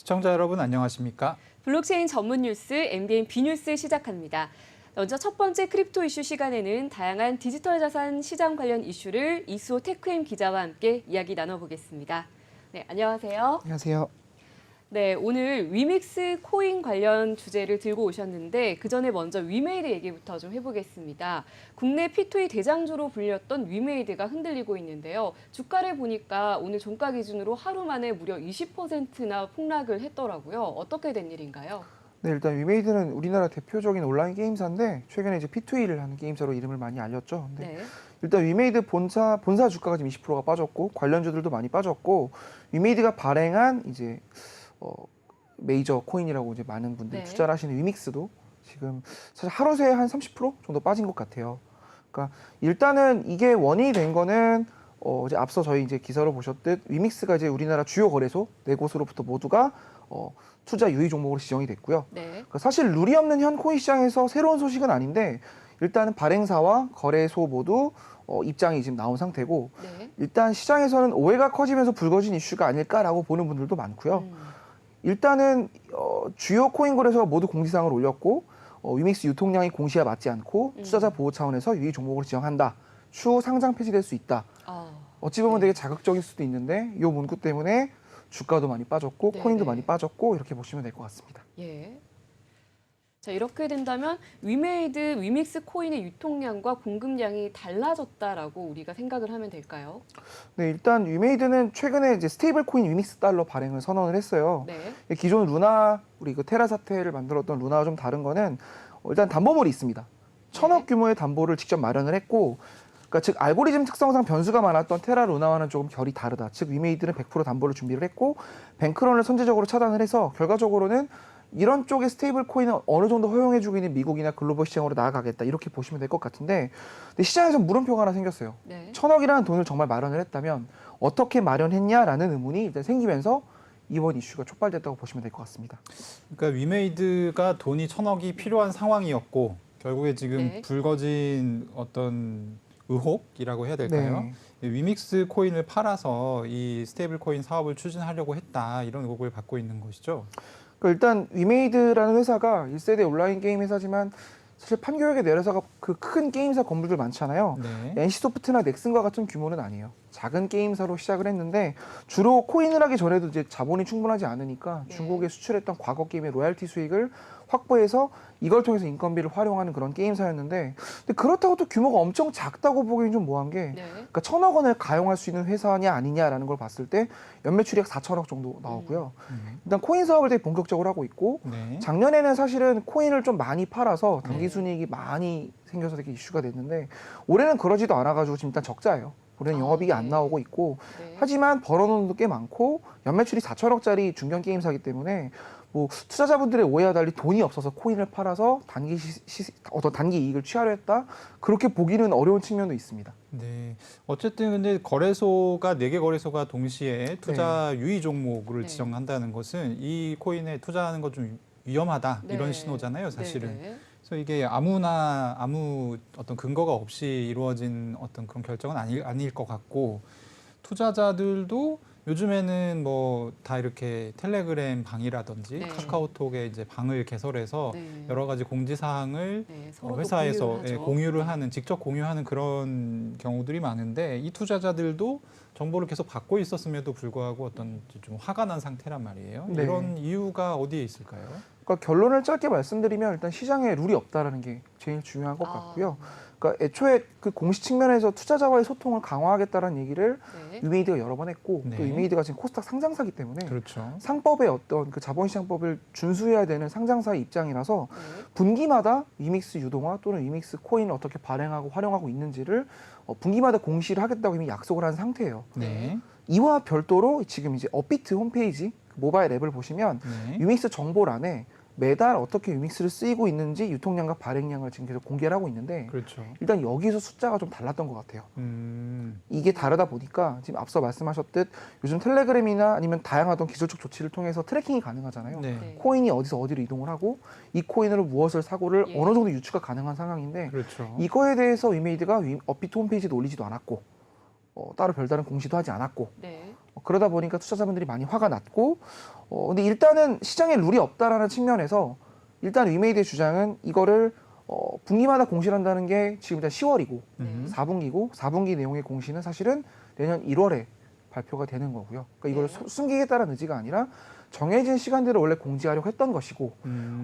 시청자 여러분 안녕하십니까? 블록체인 전문 뉴스 MBN B뉴스 시작합니다. 먼저 첫 번째 크립토 이슈 시간에는 다양한 디지털 자산 시장 관련 이슈를 이수호 테크엠 기자와 함께 이야기 나눠보겠습니다. 네, 안녕하세요. 안녕하세요. 네, 오늘 위믹스 코인 관련 주제를 들고 오셨는데 그 전에 먼저 위메이드 얘기부터 좀 해보겠습니다. 국내 P2E 대장주로 불렸던 위메이드가 흔들리고 있는데요. 주가를 보니까 오늘 종가 기준으로 하루 만에 무려 20%나 폭락을 했더라고요. 어떻게 된 일인가요? 네, 일단 위메이드는 우리나라 대표적인 온라인 게임사인데 최근에 이제 P2E를 하는 게임사로 이름을 많이 알렸죠. 근데 네. 일단 위메이드 본사 주가가 지금 20%가 빠졌고 관련주들도 많이 빠졌고 위메이드가 발행한 이제 메이저 코인이라고 이제 많은 분들이 네. 투자를 하시는 위믹스도 지금 사실 하루 새에 한 30% 정도 빠진 것 같아요. 그러니까 일단은 이게 원인이 된 거는 이제 앞서 저희 이제 기사로 보셨듯 위믹스가 이제 우리나라 주요 거래소 4곳으로부터 모두가 투자 유의 종목으로 지정이 됐고요. 네. 그러니까 사실 룰이 없는 현 코인 시장에서 새로운 소식은 아닌데 일단은 발행사와 거래소 모두 입장이 지금 나온 상태고 네. 일단 시장에서는 오해가 커지면서 불거진 이슈가 아닐까라고 보는 분들도 많고요. 일단은 주요 코인 거래소가 모두 공지사항을 올렸고 위믹스 유통량이 공시와 맞지 않고 투자자 보호 차원에서 유의 종목으로 지정한다. 추후 상장 폐지될 수 있다. 어찌 보면 되게 자극적일 수도 있는데 이 문구 때문에 주가도 많이 빠졌고 네네. 코인도 많이 빠졌고 이렇게 보시면 될 것 같습니다. 예. 자, 이렇게 된다면 위메이드, 위믹스 코인의 유통량과 공급량이 달라졌다라고 우리가 생각을 하면 될까요? 네, 일단 위메이드는 최근에 이제 스테이블 코인 위믹스 달러 발행을 선언을 했어요. 네. 기존 루나 우리 그 테라 사태를 만들었던 루나와 좀 다른 거는 일단 담보물이 있습니다. 1,000억 규모의 담보를 직접 마련을 했고, 그러니까 즉 알고리즘 특성상 변수가 많았던 테라 루나와는 조금 결이 다르다. 즉 위메이드는 100% 담보를 준비를 했고 뱅크런을 선제적으로 차단을 해서 결과적으로는 이런 쪽의 스테이블 코인은 어느 정도 허용해주고 있는 미국이나 글로벌 시장으로 나아가겠다 이렇게 보시면 될 것 같은데 근데 시장에서 물음표가 하나 생겼어요. 네. 1,000억이라는 돈을 정말 마련을 했다면 어떻게 마련했냐라는 의문이 일단 생기면서 이번 이슈가 촉발됐다고 보시면 될 것 같습니다. 그러니까 위메이드가 돈이 1,000억이 필요한 상황이었고 결국에 지금 네. 불거진 어떤 의혹이라고 해야 될까요? 네. 위믹스 코인을 팔아서 이 스테이블 코인 사업을 추진하려고 했다 이런 의혹을 받고 있는 것이죠. 그러니까 일단 위메이드라는 회사가 1세대 온라인 게임 회사지만 사실 판교역에 내려서가 그 큰 게임사 건물들 많잖아요. 네. NC소프트나 넥슨과 같은 규모는 아니에요. 작은 게임사로 시작을 했는데 주로 코인을 하기 전에도 이제 자본이 충분하지 않으니까 네. 중국에 수출했던 과거 게임의 로얄티 수익을 확보해서 이걸 통해서 인건비를 활용하는 그런 게임사였는데 근데 그렇다고 또 규모가 엄청 작다고 보기엔 좀 뭐한 게 네. 그러니까 1,000억 원을 가용할 수 있는 회사냐 아니냐라는 걸 봤을 때 연매출이 약 4천억 정도 나오고요. 일단 코인 사업을 되게 본격적으로 하고 있고 네. 작년에는 사실은 코인을 좀 많이 팔아서 단기순이익이 많이 생겨서 되게 이슈가 됐는데 올해는 그러지도 않아가지고 지금 일단 적자예요. 올해는 영업이익이 안 네. 나오고 있고 네. 하지만 벌어놓은 돈도 꽤 많고 연매출이 4천억짜리 중견 게임사기 때문에 뭐 투자자분들의 오해와 달리 돈이 없어서 코인을 팔아서 어떤 단기 이익을 취하려 했다 그렇게 보기는 어려운 측면도 있습니다. 네. 어쨌든 근데 거래소가 4개 거래소가 동시에 투자 유의 종목을 네. 지정한다는 것은 이 코인에 투자하는 것 좀 위험하다 네. 이런 신호잖아요, 사실은. 네. 그래서 이게 아무 어떤 근거가 없이 이루어진 어떤 그런 결정은 아닐 것 같고 투자자들도 요즘에는 뭐 다 이렇게 텔레그램 방이라든지 네. 카카오톡에 이제 방을 개설해서 네. 여러 가지 공지 사항을 네, 서로도 회사에서 공유를 하죠. 공유를 하는 직접 공유하는 그런 경우들이 많은데 이 투자자들도 정보를 계속 받고 있었음에도 불구하고 어떤 좀 화가 난 상태란 말이에요. 네. 이런 이유가 어디에 있을까요? 그러니까 결론을 짧게 말씀드리면 일단 시장에 룰이 없다라는 게 제일 중요한 것 같고요. 그러니까 애초에 그 공시 측면에서 투자자와의 소통을 강화하겠다는 얘기를 네. 위메이드가 여러 번 했고 네. 또 위메이드가 지금 코스닥 상장사기 때문에 그렇죠. 상법의 어떤 그 자본시장법을 준수해야 되는 상장사의 입장이라서 네. 분기마다 위믹스 유동화 또는 위믹스 코인을 어떻게 발행하고 활용하고 있는지를 분기마다 공시를 하겠다고 이미 약속을 한 상태예요. 네. 이와 별도로 지금 이제 업비트 홈페이지 모바일 앱을 보시면 네. 위믹스 정보란에 매달 어떻게 위믹스를 쓰이고 있는지 유통량과 발행량을 지금 계속 공개를 하고 있는데 그렇죠. 일단 여기서 숫자가 좀 달랐던 것 같아요. 음. 이게 다르다 보니까 지금 앞서 말씀하셨듯 요즘 텔레그램이나 아니면 다양한 기술적 조치를 통해서 트래킹이 가능하잖아요. 네. 네. 코인이 어디서 어디로 이동을 하고 이 코인으로 무엇을 사고를 예. 어느 정도 유추가 가능한 상황인데 그렇죠. 이거에 대해서 위메이드가 업비트 홈페이지도 올리지도 않았고 따로 별다른 공시도 하지 않았고 네. 그러다 보니까 투자자분들이 많이 화가 났고 근데 일단은 시장에 룰이 없다라는 측면에서 일단 위메이드의 주장은 이거를 분기마다 공시를 한다는 게 지금 일단 10월이고 네. 4분기고 4분기 내용의 공시는 사실은 내년 1월에 발표가 되는 거고요. 그러니까 이걸 네. 숨기겠다는 의지가 아니라 정해진 시간대를 원래 공지하려고 했던 것이고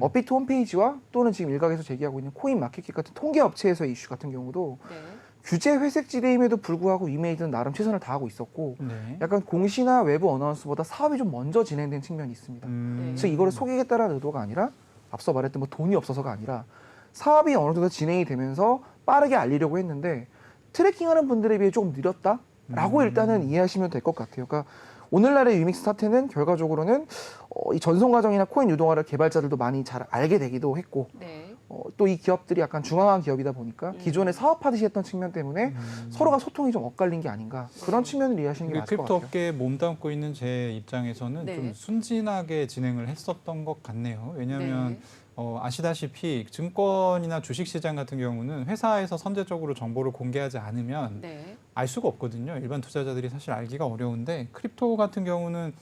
업비트 홈페이지와 또는 지금 일각에서 제기하고 있는 코인마켓캡 같은 통계 업체에서의 이슈 같은 경우도 네. 규제 회색지대임에도 불구하고 위메이드는 나름 최선을 다하고 있었고 네. 약간 공시나 외부 어나운스보다 사업이 좀 먼저 진행된 측면이 있습니다. 네. 즉 이거를 속이겠다는 의도가 아니라 앞서 말했던 뭐 돈이 없어서가 아니라 사업이 어느 정도 진행이 되면서 빠르게 알리려고 했는데 트래킹하는 분들에 비해 조금 느렸다라고 일단은 이해하시면 될 것 같아요. 그러니까 오늘날의 위믹스 사태는 결과적으로는 이 전송 과정이나 코인 유동화를 개발자들도 많이 잘 알게 되기도 했고 네. 또 이 기업들이 약간 중앙화 기업이다 보니까 기존에 사업하듯이 했던 측면 때문에 서로가 소통이 좀 엇갈린 게 아닌가 그런 측면을 이해하시는 게 맞을 것 크립토 같아요. 업계에 몸담고 있는 제 입장에서는 네. 좀 순진하게 진행을 했었던 것 같네요. 왜냐하면 네. 아시다시피 증권이나 주식시장 같은 경우는 회사에서 선제적으로 정보를 공개하지 않으면 네. 알 수가 없거든요. 일반 투자자들이 사실 알기가 어려운데 크립토 같은 경우는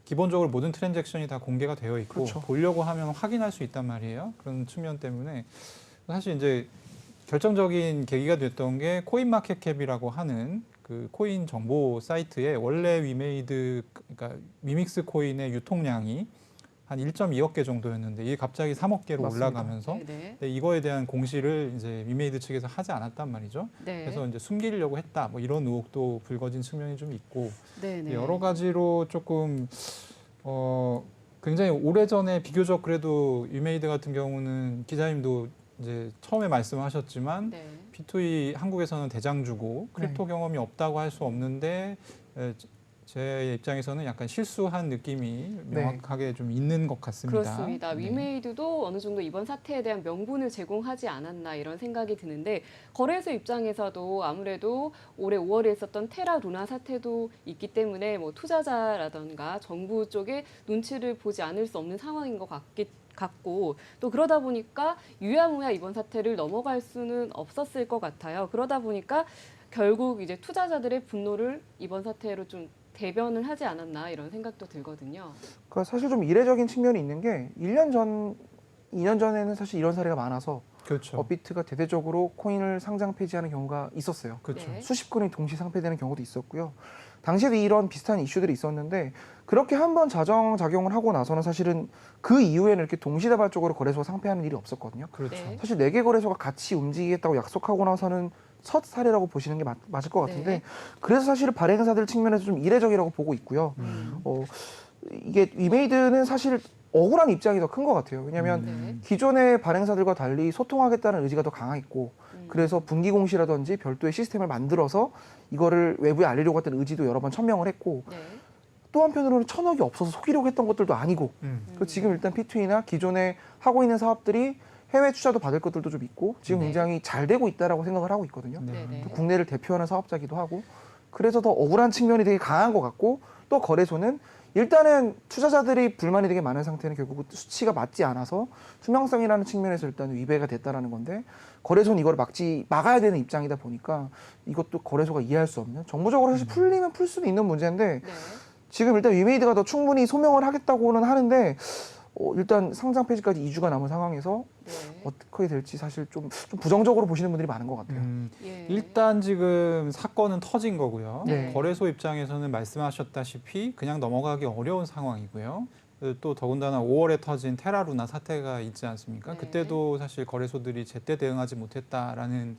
기본적으로 모든 트랜잭션이 다 공개가 되어 있고 그렇죠. 보려고 하면 확인할 수 있단 말이에요. 그런 측면 때문에 사실 이제 결정적인 계기가 됐던 게 코인마켓캡이라고 하는 그 코인 정보 사이트에 원래 위메이드 그러니까 위믹스 코인의 유통량이 한 1.2억 개 정도였는데 이게 갑자기 3억 개로 맞습니다. 올라가면서 네. 네. 근데 이거에 대한 공시를 이제 위메이드 측에서 하지 않았단 말이죠. 네. 그래서 이제 숨기려고 했다. 뭐 이런 의혹도 불거진 측면이 좀 있고 네. 네. 여러 가지로 조금 굉장히 오래전에 비교적 그래도 위메이드 같은 경우는 기자님도 이제 처음에 말씀하셨지만 네. P2E 한국에서는 대장주고 크립토 경험이 없다고 할 수 없는데 제 입장에서는 약간 실수한 느낌이 명확하게 좀 있는 것 같습니다. 그렇습니다. 네. 위메이드도 어느 정도 이번 사태에 대한 명분을 제공하지 않았나 이런 생각이 드는데 거래소 입장에서도 아무래도 올해 5월에 있었던 테라 루나 사태도 있기 때문에 뭐 투자자라던가 정부 쪽에 눈치를 보지 않을 수 없는 상황인 것 같고 또 그러다 보니까 유야무야 이번 사태를 넘어갈 수는 없었을 것 같아요. 그러다 보니까 결국 이제 투자자들의 분노를 이번 사태로 좀 대변을 하지 않았나 이런 생각도 들거든요. 그러니까 사실 좀 이례적인 측면이 있는 게 1년 전, 2년 전에는 사실 이런 사례가 많아서 그렇죠. 업비트가 대대적으로 코인을 상장 폐지하는 경우가 있었어요. 그렇죠. 네. 수십 건이 동시 상폐되는 경우도 있었고요. 당시에도 이런 비슷한 이슈들이 있었는데 그렇게 한번 자정작용을 하고 나서는 사실은 그 이후에는 이렇게 동시다발적으로 거래소가 상폐하는 일이 없었거든요. 그렇죠. 네. 사실 4개 거래소가 같이 움직이겠다고 약속하고 나서는 첫 사례라고 보시는 게 맞을 것 같은데 네. 그래서 사실 발행사들 측면에서 좀 이례적이라고 보고 있고요. 이게 위메이드는 사실 억울한 입장이 더 큰 것 같아요. 왜냐하면 네. 기존의 발행사들과 달리 소통하겠다는 의지가 더 강했고 그래서 분기 공시라든지 별도의 시스템을 만들어서 이거를 외부에 알리려고 했던 의지도 여러 번 천명을 했고 네. 또 한편으로는 1,000억이 없어서 속이려고 했던 것들도 아니고 그리고 지금 일단 P2E나 기존에 하고 있는 사업들이 해외 투자도 받을 것들도 좀 있고 지금 네. 굉장히 잘 되고 있다라고 생각을 하고 있거든요. 네. 네. 또 국내를 대표하는 사업자기도 하고 그래서 더 억울한 측면이 되게 강한 것 같고 또 거래소는 일단은 투자자들이 불만이 되게 많은 상태는 결국 수치가 맞지 않아서 투명성이라는 측면에서 일단 위배가 됐다라는 건데 거래소는 이걸 막아야 되는 입장이다 보니까 이것도 거래소가 이해할 수 없는 정부적으로 사실 풀리면 풀 수도 있는 문제인데 네. 지금 일단 위메이드가 더 충분히 소명을 하겠다고는 하는데 일단 상장 폐지까지 2주가 남은 상황에서 네. 어떻게 될지 사실 좀 부정적으로 보시는 분들이 많은 것 같아요. 예. 일단 지금 사건은 터진 거고요. 네. 거래소 입장에서는 말씀하셨다시피 그냥 넘어가기 어려운 상황이고요. 또 더군다나 5월에 터진 테라루나 사태가 있지 않습니까? 네. 그때도 사실 거래소들이 제때 대응하지 못했다라는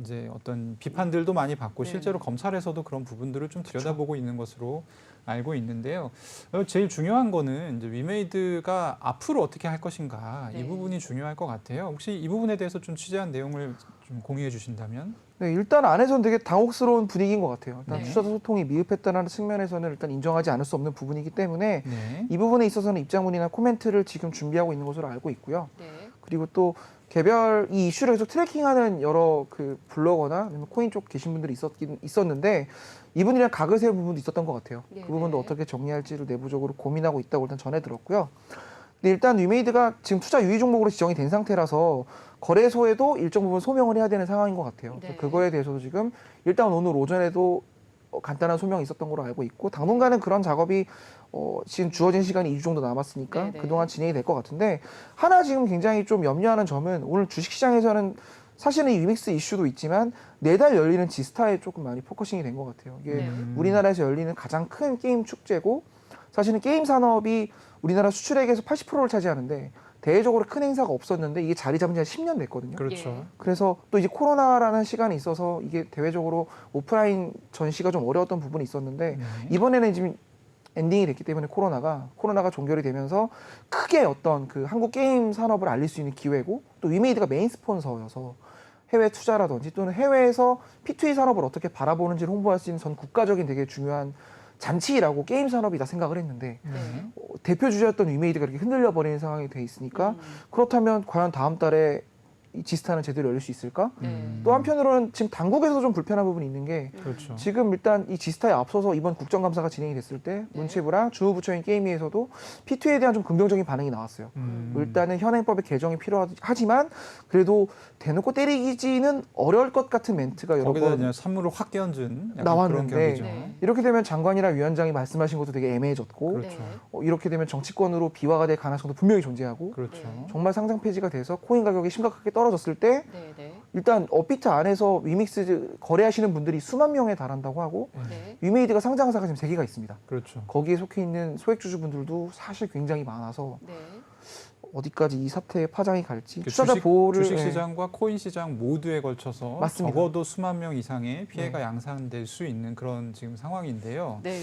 이제 어떤 비판들도 많이 받고 네. 실제로 검찰에서도 그런 부분들을 좀 들여다보고 있는 것으로 알고 있는데요. 제일 중요한 거는 이제 위메이드가 앞으로 어떻게 할 것인가 네. 이 부분이 중요할 것 같아요. 혹시 이 부분에 대해서 좀 취재한 내용을 좀 공유해 주신다면? 네, 일단 안에서는 되게 당혹스러운 분위기인 것 같아요. 일단 네. 투자자 소통이 미흡했다는 측면에서는 일단 인정하지 않을 수 없는 부분이기 때문에 네. 이 부분에 있어서는 입장문이나 코멘트를 지금 준비하고 있는 것으로 알고 있고요. 네. 그리고 또 개별 이 이슈를 계속 트래킹하는 여러 그 블로거나 아니면 코인 쪽 계신 분들이 있었는데 이분이랑 각을 세울 부분도 있었던 것 같아요. 네, 그 부분도 네. 어떻게 정리할지를 내부적으로 고민하고 있다고 일단 전해 들었고요. 근데 일단 위메이드가 지금 투자 유의 종목으로 지정이 된 상태라서 거래소에도 일정 부분 소명을 해야 되는 상황인 것 같아요. 네. 그거에 대해서도 지금 일단 오늘 오전에도 간단한 소명이 있었던 걸로 알고 있고 당분간은 그런 작업이 지금 주어진 시간이 2주 정도 남았으니까 네네. 그동안 진행이 될 것 같은데 하나 지금 굉장히 좀 염려하는 점은 오늘 주식시장에서는 사실은 이 위믹스 이슈도 있지만 내달 열리는 지스타에 조금 많이 포커싱이 된 것 같아요. 이게 네. 우리나라에서 열리는 가장 큰 게임 축제고 사실은 게임 산업이 우리나라 수출액에서 80%를 차지하는데 대외적으로 큰 행사가 없었는데 이게 자리 잡은 지 한 10년 됐거든요. 그렇죠. 예. 그래서 또 이제 코로나라는 시간이 있어서 이게 대외적으로 오프라인 전시가 좀 어려웠던 부분이 있었는데 네. 이번에는 지금 엔딩이 됐기 때문에 코로나가 종결이 되면서 크게 어떤 그 한국 게임 산업을 알릴 수 있는 기회고 또 위메이드가 메인 스폰서여서 해외 투자라든지 또는 해외에서 P2E 산업을 어떻게 바라보는지를 홍보할 수 있는 전 국가적인 되게 중요한 잔치라고 게임 산업이다 생각을 했는데 네. 대표 주자였던 위메이드가 이렇게 흔들려 버리는 상황이 돼 있으니까 그렇다면 과연 다음 달에 이 지스타는 제대로 열릴 수 있을까? 네. 또 한편으로는 지금 당국에서 좀 불편한 부분이 있는 게 그렇죠. 지금 일단 이 지스타에 앞서서 이번 국정감사가 진행이 됐을 때 문체부랑 주무부처인 게임위에서도 P2E에 대한 좀 긍정적인 반응이 나왔어요. 일단은 현행법의 개정이 필요하지만 그래도 대놓고 때리기지는 어려울 것 같은 멘트가 여러 거기다 번 그냥 산물을 확 끼얹은 약간 나왔는데 그런 격이죠. 네. 이렇게 되면 장관이랑 위원장이 말씀하신 것도 되게 애매해졌고 그렇죠. 네. 이렇게 되면 정치권으로 비화가 될 가능성도 분명히 존재하고 그렇죠. 네. 정말 상장 폐지가 돼서 코인 가격이 심각하게 떨어졌을 때 네. 네. 일단 업비트 안에서 위믹스 거래하시는 분들이 수만 명에 달한다고 하고 네. 위메이드가 상장사가 지금 3개가 있습니다. 그렇죠. 거기에 속해 있는 소액주주분들도 사실 굉장히 많아서 네. 어디까지 이 사태의 파장이 갈지 그 투자자 보호를 주식 시장과 코인 시장 모두에 걸쳐서 맞습니다. 적어도 수만 명 이상의 피해가 네. 양산될 수 있는 그런 지금 상황인데요. 네.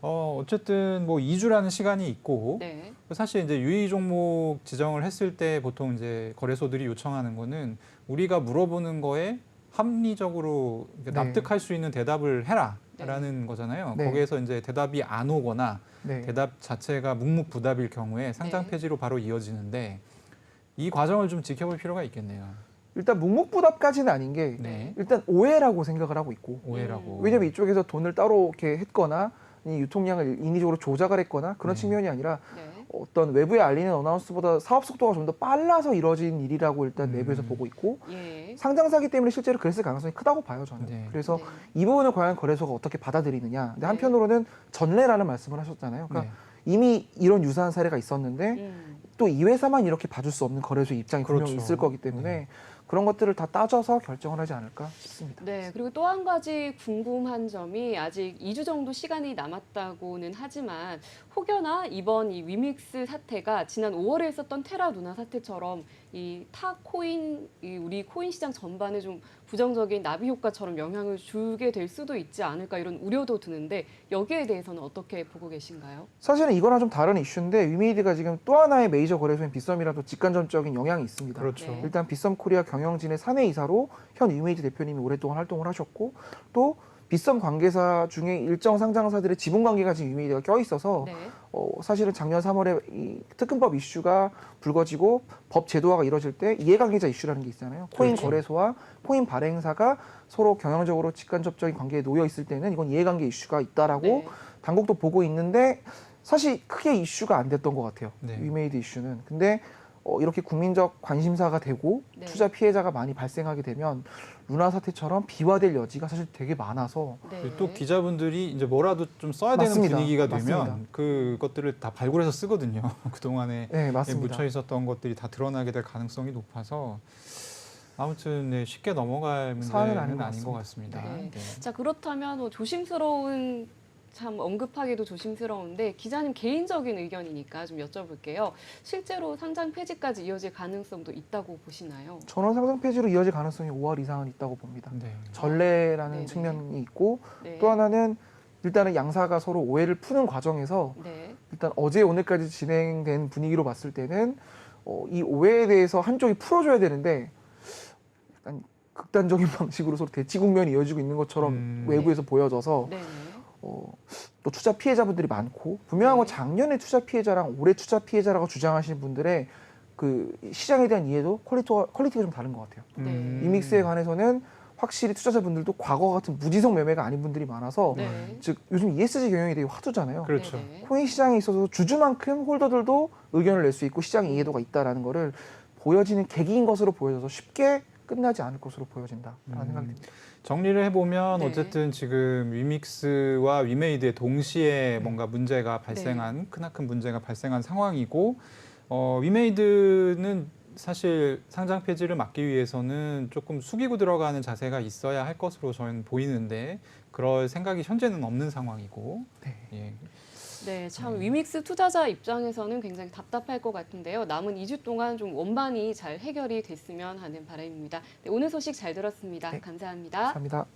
어쨌든 뭐 2주라는 시간이 있고 네. 사실 이제 유의 종목 지정을 했을 때 보통 이제 거래소들이 요청하는 거는 우리가 물어보는 거에 합리적으로 네. 납득할 수 있는 대답을 해라라는 거잖아요. 네. 거기에서 이제 대답이 안 오거나 네. 대답 자체가 묵묵부답일 경우에 상장 네. 폐지로 바로 이어지는데 이 과정을 좀 지켜볼 필요가 있겠네요. 일단 묵묵부답까지는 아닌 게 네. 일단 오해라고 생각을 하고 있고 오해라고. 왜냐면 이쪽에서 돈을 따로 이렇게 했거나 이 유통량을 인위적으로 조작을 했거나 그런 네. 측면이 아니라 네. 어떤 외부에 알리는 어나운스보다 사업 속도가 좀 더 빨라서 이루어진 일이라고 일단 내부에서 보고 있고 예. 상장사기 때문에 실제로 그랬을 가능성이 크다고 봐요 저는. 네. 그래서 네. 이 부분을 과연 거래소가 어떻게 받아들이느냐. 근데 네. 한편으로는 전례라는 말씀을 하셨잖아요. 그러니까 네. 이미 이런 유사한 사례가 있었는데 음. 또 이 회사만 이렇게 봐줄 수 없는 거래소의 입장이 분명히 그렇죠. 있을 거기 때문에 그런 것들을 다 따져서 결정을 하지 않을까 싶습니다. 네, 그리고 또 한 가지 궁금한 점이 아직 2주 정도 시간이 남았다고는 하지만 혹여나 이번 이 위믹스 사태가 지난 5월에 있었던 테라 루나 사태처럼 이 타 코인, 우리 코인 시장 전반에 좀 부정적인 나비 효과처럼 영향을 주게 될 수도 있지 않을까 이런 우려도 드는데 여기에 대해서는 어떻게 보고 계신가요? 사실은 이거랑 좀 다른 이슈인데 위메이드가 지금 또 하나의 메이저 거래소인 빗썸이라도 직간접적인 영향이 있습니다. 그렇죠. 네. 일단 빗썸 코리아 경영진의 사내 이사로 현 위메이드 대표님이 오랫동안 활동을 하셨고 또 빗썸 관계사 중에 일정 상장사들의 지분 관계가 지금 위메이드가 껴 있어서 네. 사실은 작년 3월에 이 특근법 이슈가 불거지고 법 제도화가 이루어질 때 이해관계자 이슈라는 게 있잖아요. 코인 그렇죠. 거래소와 코인 발행사가 서로 경영적으로 직간접적인 관계에 놓여 있을 때는 이건 이해관계 이슈가 있다라고 네. 당국도 보고 있는데 사실 크게 이슈가 안 됐던 것 같아요. 네. 위메이드 이슈는. 근데 이렇게 국민적 관심사가 되고 네. 투자 피해자가 많이 발생하게 되면 루나 사태처럼 비화될 여지가 사실 되게 많아서 네. 그리고 또 기자분들이 이제 뭐라도 좀 써야 되는 맞습니다. 분위기가 되면 맞습니다. 그것들을 다 발굴해서 쓰거든요. 그 동안에 네 맞습니다. 묻혀 있었던 것들이 다 드러나게 될 가능성이 높아서 아무튼 네, 쉽게 넘어갈 사안은 문제는 아닌 것 아닌 것 같습니다. 네. 네. 자, 그렇다면 조심스러운 참 언급하기도 조심스러운데 기자님 개인적인 의견이니까 좀 여쭤볼게요. 실제로 상장 폐지까지 이어질 가능성도 있다고 보시나요? 전원 상장 폐지로 이어질 가능성이 5월 이상은 있다고 봅니다. 네. 전례라는 네네. 측면이 있고 네. 또 하나는 일단은 양사가 서로 오해를 푸는 과정에서 네. 일단 어제 오늘까지 진행된 분위기로 봤을 때는 이 오해에 대해서 한쪽이 풀어줘야 되는데 약간 극단적인 방식으로 서로 대치 국면이 이어지고 있는 것처럼 외부에서 보여져서 네. 또 투자 피해자분들이 많고 분명한 건 네. 작년에 투자 피해자랑 올해 투자 피해자라고 주장하시는 분들의 그 시장에 대한 이해도 퀄리티가 좀 다른 것 같아요. 네. 이믹스에 관해서는 확실히 투자자분들도 과거 같은 무지성 매매가 아닌 분들이 많아서 네. 즉 요즘 ESG 경영이 되게 화두잖아요. 그렇죠. 네네. 코인 시장에 있어서 주주만큼 홀더들도 의견을 낼 수 있고 시장 이해도가 있다라는 거를 보여지는 계기인 것으로 보여져서 쉽게 끝나지 않을 것으로 보여진다라는 생각이 듭니다. 정리를 해보면 네. 어쨌든 지금 위믹스와 위메이드에 동시에 뭔가 문제가 발생한 크나큰 문제가 발생한 상황이고 위메이드는 사실 상장 폐지를 막기 위해서는 조금 숙이고 들어가는 자세가 있어야 할 것으로 저는 보이는데 그럴 생각이 현재는 없는 상황이고 네. 예. 네, 참 위믹스 투자자 입장에서는 굉장히 답답할 것 같은데요. 남은 2주 동안 좀 원만히 잘 해결이 됐으면 하는 바람입니다. 네, 오늘 소식 잘 들었습니다. 네. 감사합니다. 감사합니다.